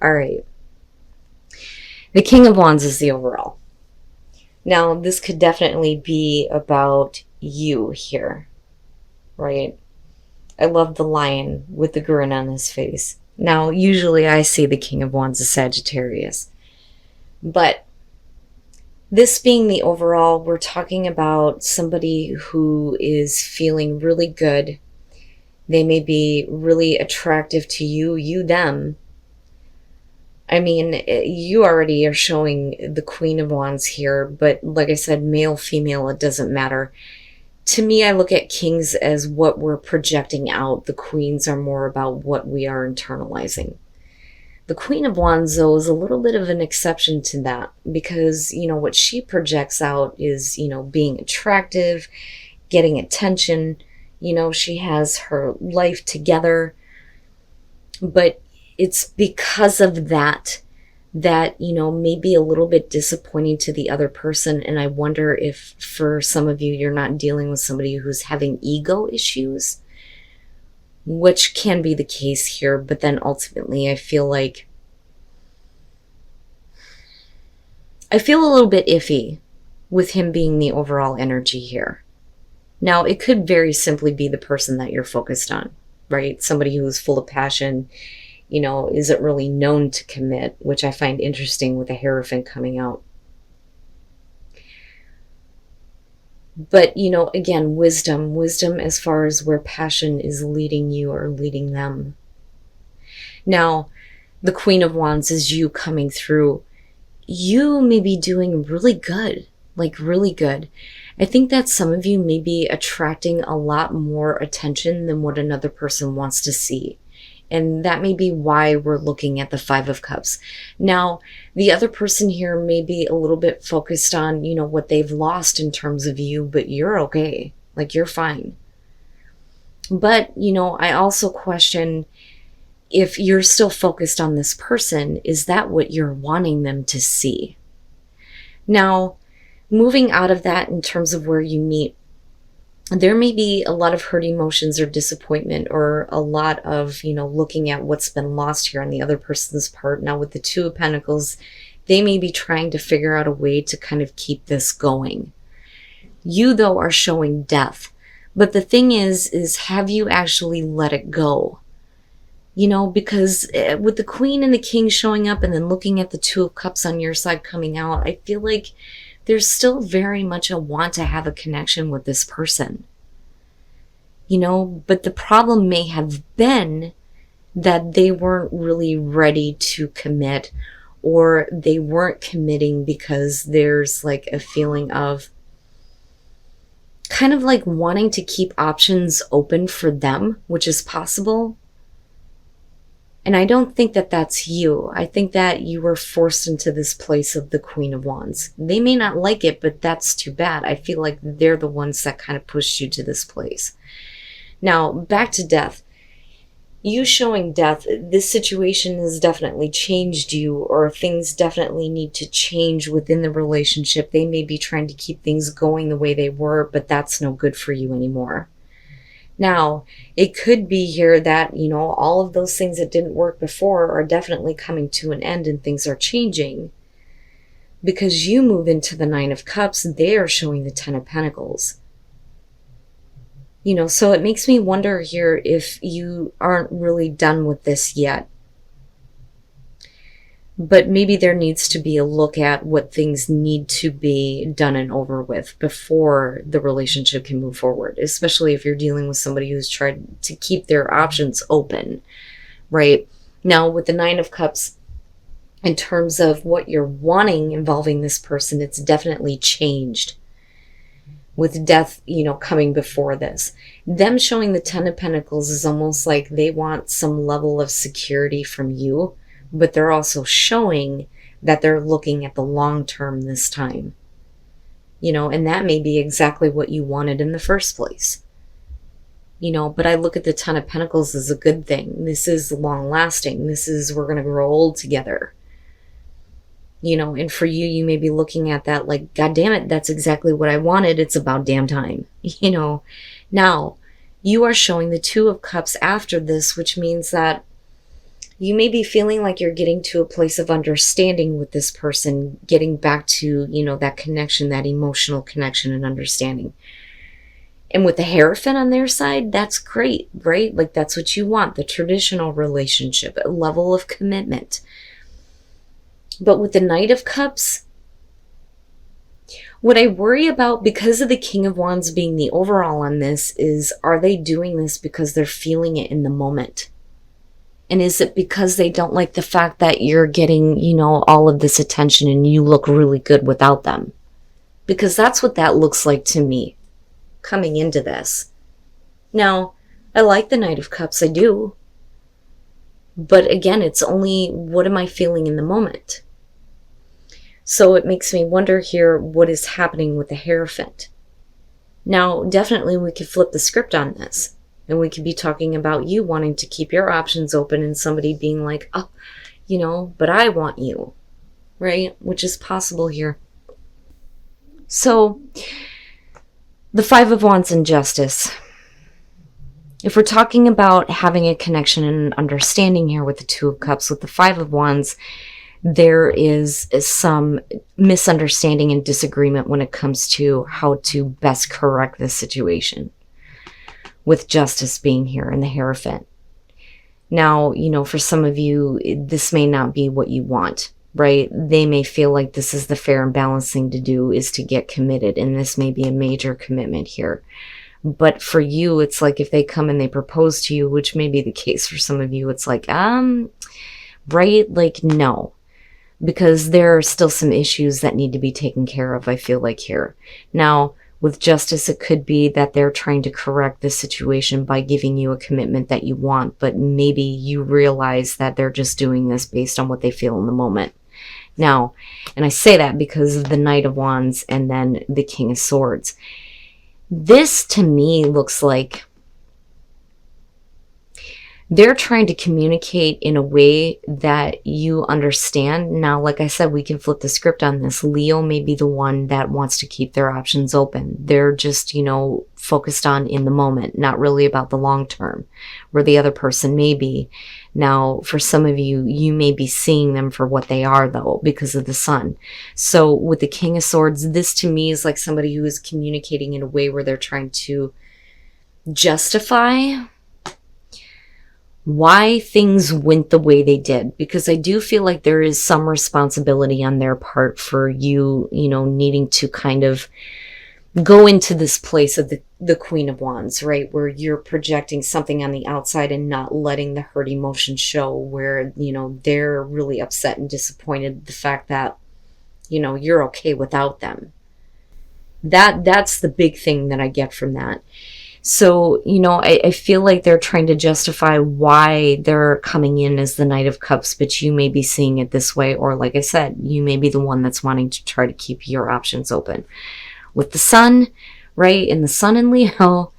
All right. The King of Wands is the overall. Now, this could definitely be about you here, right? I love the lion with the grin on his face. Now, usually I see the King of Wands as Sagittarius. But this being the overall, we're talking about somebody who is feeling really good. They may be really attractive to you, them. I mean, you already are showing the Queen of Wands here, but like I said, male, female, it doesn't matter. To me, I look at kings as what we're projecting out. The queens are more about what we are internalizing. The Queen of Wands, though, is a little bit of an exception to that because, what she projects out is, being attractive, getting attention. She has her life together. But it's because of that may be a little bit disappointing to the other person. And I wonder if for some of you, you're not dealing with somebody who's having ego issues, which can be the case here. But then ultimately, I feel a little bit iffy with him being the overall energy here. Now, it could very simply be the person that you're focused on, right? Somebody who's full of passion, isn't really known to commit, which I find interesting with the Hierophant coming out. But, again, wisdom as far as where passion is leading you or leading them. Now, the Queen of Wands is you coming through. You may be doing really good, like really good. I think that some of you may be attracting a lot more attention than what another person wants to see. And that may be why we're looking at the Five of Cups. Now, the other person here may be a little bit focused on, what they've lost in terms of you, but you're okay. Like, you're fine. But, I also question if you're still focused on this person, is that what you're wanting them to see? Now, moving out of that in terms of where you meet, there may be a lot of hurt emotions or disappointment or a lot of, looking at what's been lost here on the other person's part. Now with the Two of Pentacles, they may be trying to figure out a way to kind of keep this going. You, though, are showing death. But the thing is have you actually let it go? Because with the Queen and the King showing up and then looking at the Two of Cups on your side coming out, I feel like there's still very much a want to have a connection with this person. But the problem may have been that they weren't really ready to commit, or they weren't committing because there's like a feeling of kind of like wanting to keep options open for them, which is possible. And I don't think that that's you. I think that you were forced into this place of the Queen of Wands. They may not like it, but that's too bad. I feel like they're the ones that kind of pushed you to this place. Now, back to death. You showing death, this situation has definitely changed you, or things definitely need to change within the relationship. They may be trying to keep things going the way they were, but that's no good for you anymore. Now, it could be here that, all of those things that didn't work before are definitely coming to an end and things are changing. Because you move into the Nine of Cups, they are showing the Ten of Pentacles. So it makes me wonder here if you aren't really done with this yet. But maybe there needs to be a look at what things need to be done and over with before the relationship can move forward, especially if you're dealing with somebody who's tried to keep their options open, right? Now, with the Nine of Cups, in terms of what you're wanting involving this person, it's definitely changed. With death, coming before this. Them showing the Ten of Pentacles is almost like they want some level of security from you, but they're also showing that they're looking at the long term this time. And that may be exactly what you wanted in the first place. But I look at the Ten of Pentacles as a good thing. This is long lasting. This is, we're going to grow old together. And for you, you may be looking at that like, God damn it, that's exactly what I wanted. It's about damn time. Now, you are showing the Two of Cups after this, which means that You may be feeling like you're getting to a place of understanding with this person, getting back to, that connection, that emotional connection and understanding. And with the Hierophant on their side, that's great, right? Like that's what you want, the traditional relationship, a level of commitment. But with the Knight of Cups, what I worry about because of the King of Wands being the overall on this is, are they doing this because they're feeling it in the moment? And is it because they don't like the fact that you're getting, all of this attention and you look really good without them? Because that's what that looks like to me coming into this. Now, I like the Knight of Cups, I do. But again, it's only what am I feeling in the moment? So it makes me wonder here what is happening with the Hierophant. Now, definitely we could flip the script on this. And we could be talking about you wanting to keep your options open and somebody being like, oh, but I want you, right? Which is possible here. So, the Five of Wands and Justice. If we're talking about having a connection and understanding here with the Two of Cups, with the Five of Wands, there is some misunderstanding and disagreement when it comes to how to best correct this situation. With Justice being here and the Hierophant. Now, for some of you, this may not be what you want, right? They may feel like this is the fair and balanced thing to do, is to get committed, and this may be a major commitment here. But for you, it's like if they come and they propose to you, which may be the case for some of you, it's like, right? Like, no. Because there are still some issues that need to be taken care of, I feel like here. Now, with Justice, it could be that they're trying to correct the situation by giving you a commitment that you want, but maybe you realize that they're just doing this based on what they feel in the moment. Now, and I say that because of the Knight of Wands and then the King of Swords. This, to me, looks like they're trying to communicate in a way that you understand. Now, like I said, we can flip the script on this. Leo may be the one that wants to keep their options open. They're just, focused on in the moment, not really about the long term, where the other person may be. Now, for some of you, you may be seeing them for what they are, though, because of the Sun. So with the King of Swords, this to me is like somebody who is communicating in a way where they're trying to justify why things went the way they did, because I do feel like there is some responsibility on their part for you, needing to kind of go into this place of the Queen of Wands, right? Where you're projecting something on the outside and not letting the hurt emotion show, where, they're really upset and disappointed the fact that, you're okay without them. That's the big thing that I get from that. So, I feel like they're trying to justify why they're coming in as the Knight of Cups, but you may be seeing it this way, or like I said, you may be the one that's wanting to try to keep your options open. With the Sun, right, and the Sun in Leo,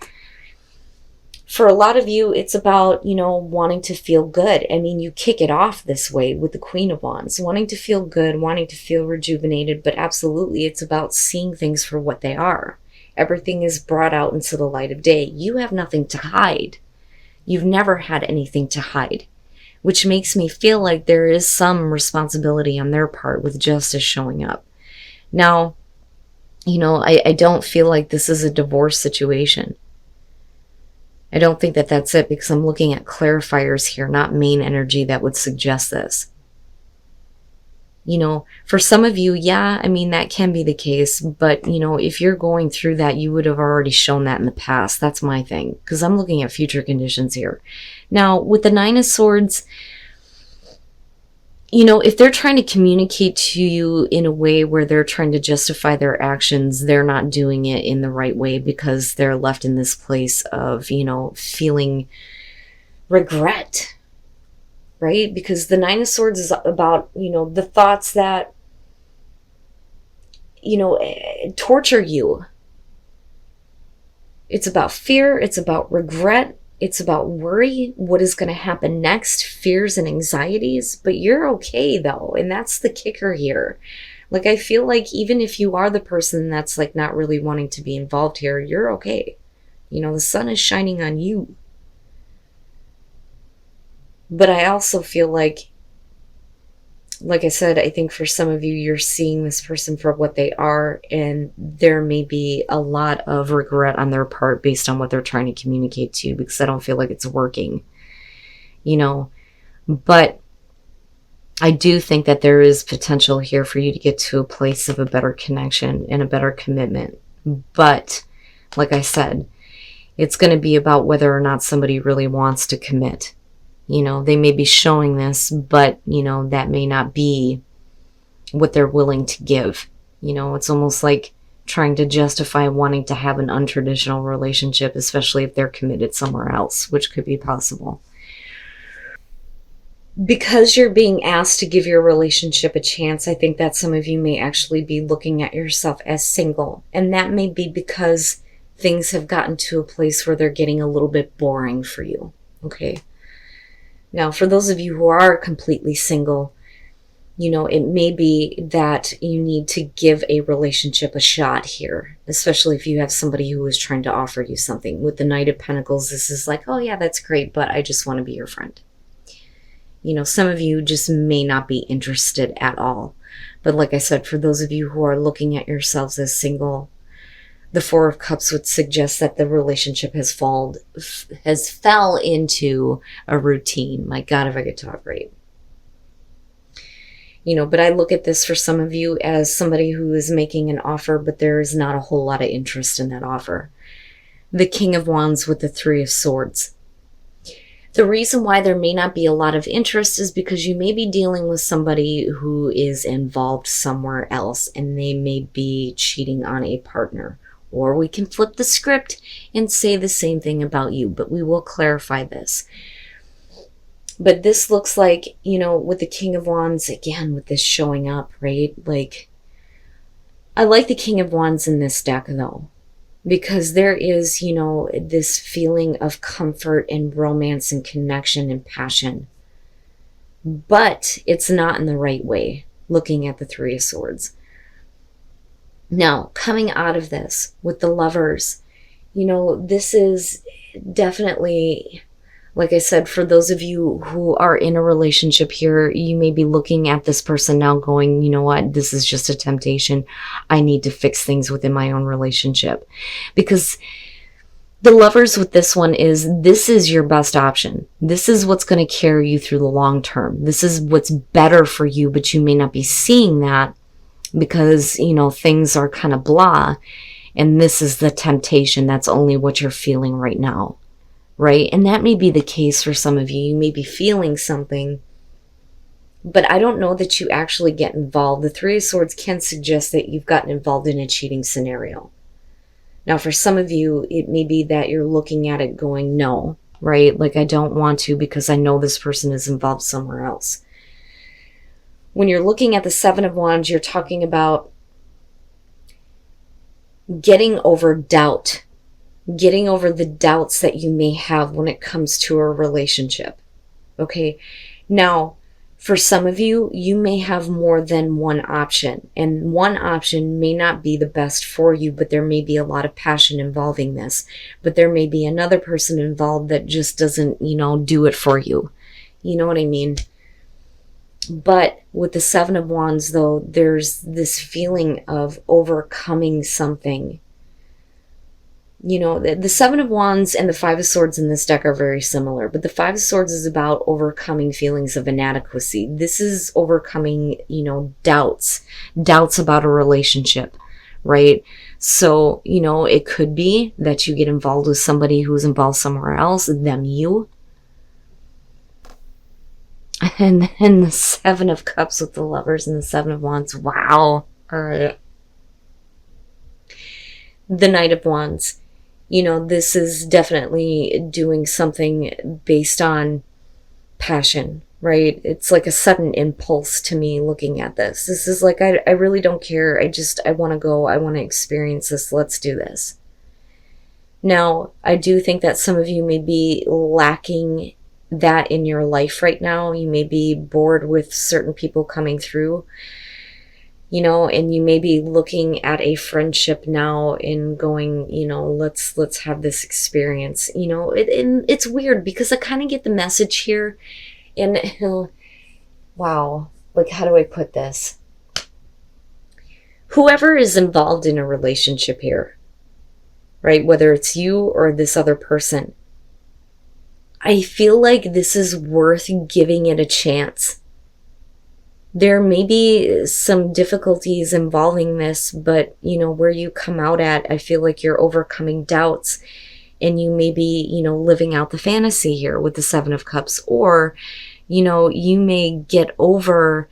for a lot of you, it's about, wanting to feel good. I mean, you kick it off this way with the Queen of Wands, wanting to feel good, wanting to feel rejuvenated, but absolutely it's about seeing things for what they are. Everything is brought out into the light of day. You have nothing to hide. You've never had anything to hide, which makes me feel like there is some responsibility on their part with Justice showing up. Now, I don't feel like this is a divorce situation. I don't think that that's it, because I'm looking at clarifiers here, not main energy that would suggest this. For some of you, yeah, I mean, that can be the case. But, if you're going through that, you would have already shown that in the past. That's my thing, because I'm looking at future conditions here. Now, with the Nine of Swords, if they're trying to communicate to you in a way where they're trying to justify their actions, they're not doing it in the right way, because they're left in this place of, feeling regret. Right? Because the Nine of Swords is about, the thoughts that, torture you. It's about fear. It's about regret. It's about worry. What is going to happen next? Fears and anxieties. But you're okay, though. And that's the kicker here. Like, I feel like even if you are the person that's like not really wanting to be involved here, you're okay. The sun is shining on you. But I also feel like I said, I think for some of you, you're seeing this person for what they are, and there may be a lot of regret on their part based on what they're trying to communicate to you, because I don't feel like it's working, you know. But I do think that there is potential here for you to get to a place of a better connection and a better commitment. But like I said, it's going to be about whether or not somebody really wants to commit. You know, they may be showing this, but, you know, that may not be what they're willing to give. You know, it's almost like trying to justify wanting to have an untraditional relationship, especially if they're committed somewhere else, which could be possible. Because you're being asked to give your relationship a chance, I think that some of you may actually be looking at yourself as single. And that may be because things have gotten to a place where they're getting a little bit boring for you. Okay. Now, for those of you who are completely single, you know, it may be that you need to give a relationship a shot here, especially if you have somebody who is trying to offer you something. With the Knight of Pentacles, this is like, oh yeah, that's great, but I just want to be your friend. You know, some of you just may not be interested at all. But like I said, for those of you who are looking at yourselves as single, the Four of Cups would suggest that the relationship has fell into a routine. My God, if I could talk right. You know, but I look at this for some of you as somebody who is making an offer, but there is not a whole lot of interest in that offer. The King of Wands with the Three of Swords. The reason why there may not be a lot of interest is because you may be dealing with somebody who is involved somewhere else, and they may be cheating on a partner. Or we can flip the script and say the same thing about you, but we will clarify this. But this looks like, you know, with the King of Wands, again, with this showing up, right? Like, I like the King of Wands in this deck, though, because there is, you know, this feeling of comfort and romance and connection and passion. But it's not in the right way, looking at the Three of Swords. Now, coming out of this with the Lovers, you know, this is definitely, like I said, for those of you who are in a relationship here, you may be looking at this person now going, you know what, this is just a temptation. I need to fix things within my own relationship. Because the Lovers with this one this is your best option. This is what's going to carry you through the long term. This is what's better for you, but you may not be seeing that because, you know, things are kind of blah. And this is the temptation. That's only what you're feeling right now. Right? And that may be the case for some of you. You may be feeling something, but I don't know that you actually get involved. The Three of Swords can suggest that you've gotten involved in a cheating scenario. Now, for some of you, it may be that you're looking at it going, no, right? Like, I don't want to because I know this person is involved somewhere else. When you're looking at the Seven of Wands, you're talking about getting over doubt. Getting over the doubts that you may have when it comes to a relationship. Okay. Now, for some of you, you may have more than one option, and one option may not be the best for you, but there may be a lot of passion involving this. But there may be another person involved that just doesn't, you know, do it for you. You know what I mean? But with the Seven of Wands, though, there's this feeling of overcoming something. You know, the Seven of Wands and the Five of Swords in this deck are very similar, but the Five of Swords is about overcoming feelings of inadequacy. This is overcoming, you know, doubts about a relationship, right? So, you know, it could be that you get involved with somebody who's involved somewhere else, them you. And then the Seven of Cups with the Lovers and the Seven of Wands. Wow. All right. The Knight of Wands. You know, this is definitely doing something based on passion, right? It's like a sudden impulse to me looking at this. This is like, I really don't care. I want to go. I want to experience this. Let's do this. Now, I do think that some of you may be lacking that in your life right now. You may be bored with certain people coming through, you know, and you may be looking at a friendship now and going, you know, let's have this experience. You know, it's weird because I kind of get the message here And wow, like, how do I put this? Whoever is involved in a relationship here, right? Whether it's you or this other person, I feel like this is worth giving it a chance. There may be some difficulties involving this, but where you come out at, I feel like you're overcoming doubts, and you may be, living out the fantasy here with the Seven of Cups, or, you may get over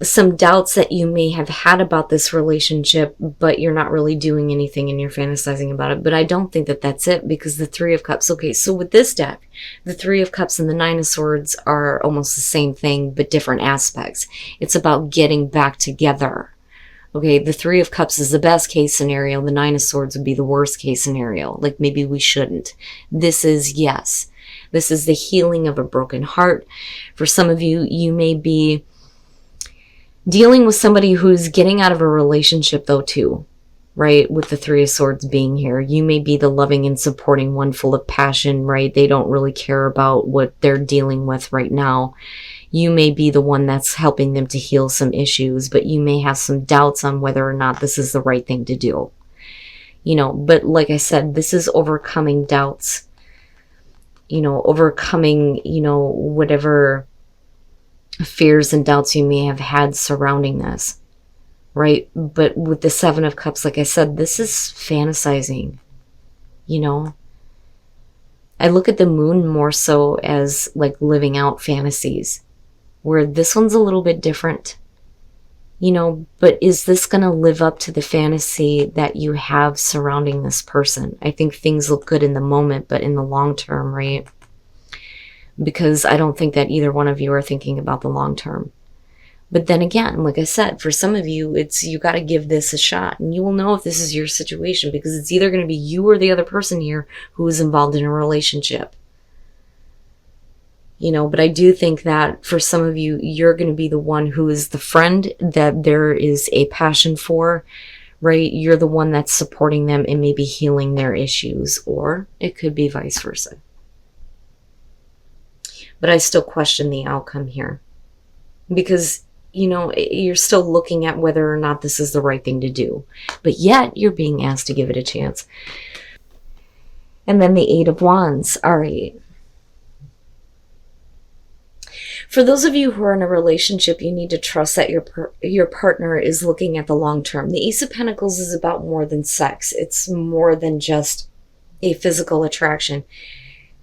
some doubts that you may have had about this relationship, but you're not really doing anything and you're fantasizing about it. But I don't think that that's it, because the Three of Cups, okay, so with this deck, the Three of Cups and the Nine of Swords are almost the same thing, but different aspects. It's about getting back together. Okay, the Three of Cups is the best case scenario. The Nine of Swords would be the worst case scenario. Like, maybe we shouldn't. This is, yes, this is the healing of a broken heart. For some of you, you may be dealing with somebody who's getting out of a relationship though too, right? With the Three of Swords being here, you may be the loving and supporting one, full of passion, right? They don't really care about what they're dealing with right now. You may be the one that's helping them to heal some issues, but you may have some doubts on whether or not this is the right thing to do. But like I said, this is overcoming doubts, overcoming, whatever fears and doubts you may have had surrounding this, right? But with the Seven of Cups, like I said, this is fantasizing. I look at the Moon more so as like living out fantasies, where this one's a little bit different, but is this going to live up to the fantasy that you have surrounding this person? I think things look good in the moment, but in the long term, right? Because I don't think that either one of you are thinking about the long term. But then again, like I said, for some of you, you got to give this a shot, and you will know if this is your situation, because it's either going to be you or the other person here who is involved in a relationship. But I do think that for some of you, you're going to be the one who is the friend that there is a passion for, right? You're the one that's supporting them and maybe healing their issues, or it could be vice versa. But I still question the outcome here, because, you're still looking at whether or not this is the right thing to do, but yet you're being asked to give it a chance. And then the Eight of Wands. All right. For those of you who are in a relationship, you need to trust that your partner is looking at the long term. The Ace of Pentacles is about more than sex. It's more than just a physical attraction.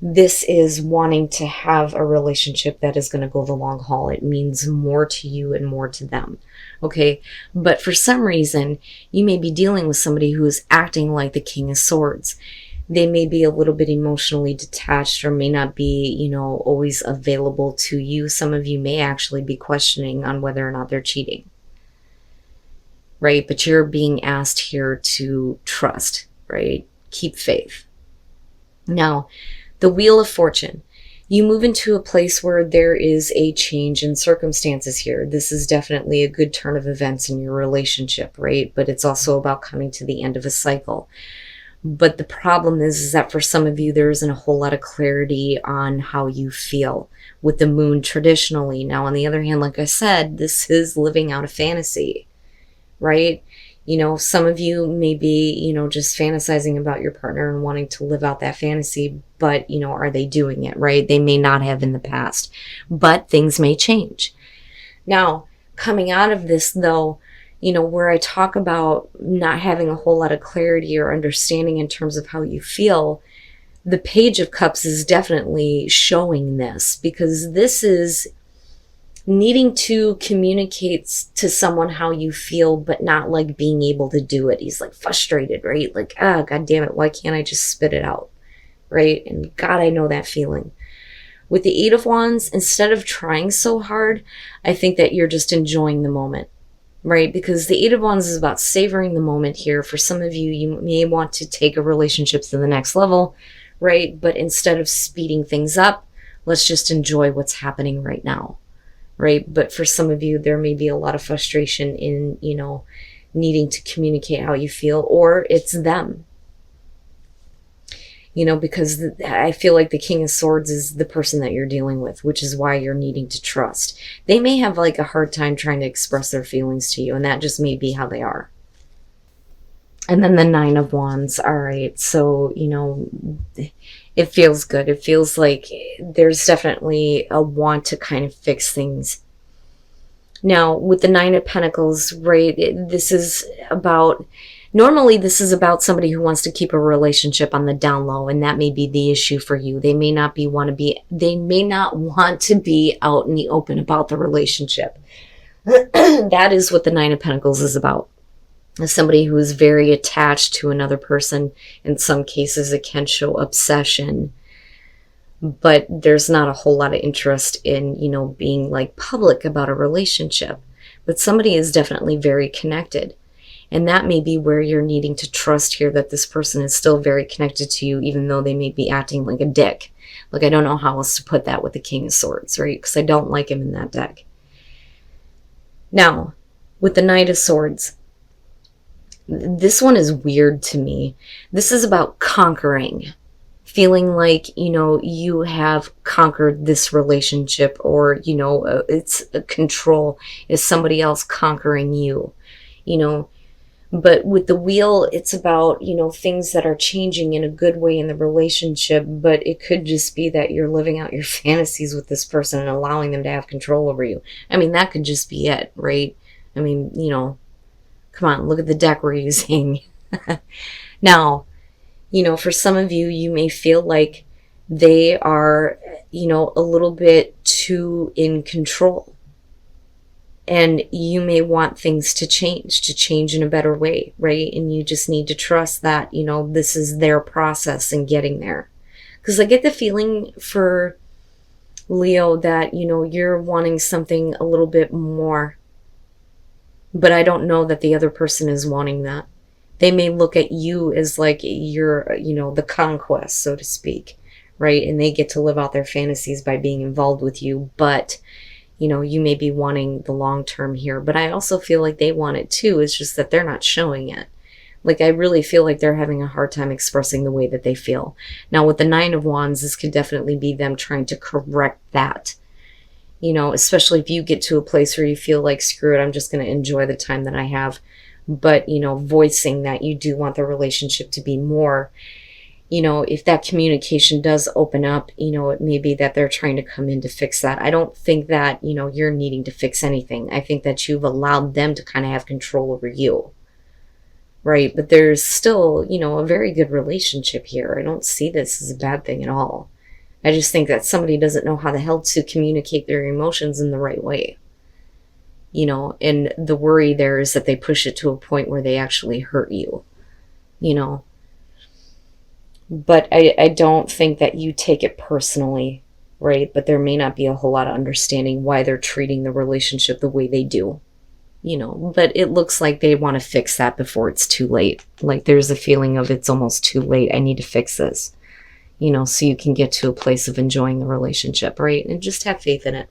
This is wanting to have a relationship that is going to go the long haul. It means more to you and more to them. Okay. But for some reason, you may be dealing with somebody who is acting like the King of Swords. They may be a little bit emotionally detached, or may not be, always available to you. Some of you may actually be questioning on whether or not they're cheating. Right? But you're being asked here to trust, right? Keep faith. Now, the Wheel of Fortune. You move into a place where there is a change in circumstances here. This is definitely a good turn of events in your relationship, right? But it's also about coming to the end of a cycle. But the problem is that for some of you, there isn't a whole lot of clarity on how you feel with the Moon traditionally. Now, on the other hand, like I said, this is living out a fantasy, right? Some of you may be, just fantasizing about your partner and wanting to live out that fantasy, but, are they doing it, right? They may not have in the past, but things may change. Now, coming out of this, though, where I talk about not having a whole lot of clarity or understanding in terms of how you feel, the Page of Cups is definitely showing this, because this is needing to communicate to someone how you feel, but not like being able to do it. He's like frustrated, right? Like, God damn it, why can't I just spit it out, right? And God, I know that feeling. With the Eight of Wands, instead of trying so hard, I think that you're just enjoying the moment, right? Because the Eight of Wands is about savoring the moment here. For some of you, you may want to take a relationship to the next level, right? But instead of speeding things up, let's just enjoy what's happening right now. Right? But for some of you, there may be a lot of frustration in, needing to communicate how you feel, or it's them. because I feel like the King of Swords is the person that you're dealing with, which is why you're needing to trust. They may have like a hard time trying to express their feelings to you, and that just may be how they are. And then the Nine of Wands. All right. So, it feels good. It feels like there's definitely a want to kind of fix things. Now, with the Nine of Pentacles, right, normally this is about somebody who wants to keep a relationship on the down low, and that may be the issue for you. They may not want to be out in the open about the relationship. That is what the Nine of Pentacles is about. As somebody who is very attached to another person. In some cases, it can show obsession, but there's not a whole lot of interest in, being like public about a relationship. But somebody is definitely very connected. And that may be where you're needing to trust here, that this person is still very connected to you, even though they may be acting like a dick. Like, I don't know how else to put that with the King of Swords, right? Because I don't like him in that deck. Now, with the Knight of Swords, this one is weird to me. This is about conquering. Feeling like, you have conquered this relationship, or, it's a control. Is somebody else conquering you, But with the Wheel, it's about, things that are changing in a good way in the relationship, but it could just be that you're living out your fantasies with this person and allowing them to have control over you. I mean, that could just be it, right? I mean, come on, look at the deck we're using. Now, for some of you, you may feel like they are, a little bit too in control. And you may want things to change in a better way, right? And you just need to trust that, this is their process in getting there. Because I get the feeling for Leo that, you're wanting something a little bit more. But I don't know that the other person is wanting that. They may look at you as like you're, the conquest, so to speak, right? And they get to live out their fantasies by being involved with you. But, you may be wanting the long term here. But I also feel like they want it too. It's just that they're not showing it. Like, I really feel like they're having a hard time expressing the way that they feel. Now, with the Nine of Wands, this could definitely be them trying to correct that. Especially if you get to a place where you feel like, screw it, I'm just going to enjoy the time that I have. But, voicing that you do want the relationship to be more, if that communication does open up, it may be that they're trying to come in to fix that. I don't think that, you're needing to fix anything. I think that you've allowed them to kind of have control over you. Right? But there's still, a very good relationship here. I don't see this as a bad thing at all. I just think that somebody doesn't know how the hell to communicate their emotions in the right way. And the worry there is that they push it to a point where they actually hurt you. But I don't think that you take it personally, right? But there may not be a whole lot of understanding why they're treating the relationship the way they do. But it looks like they want to fix that before it's too late. Like, there's a feeling of it's almost too late. I need to fix this. So you can get to a place of enjoying the relationship, right? And just have faith in it.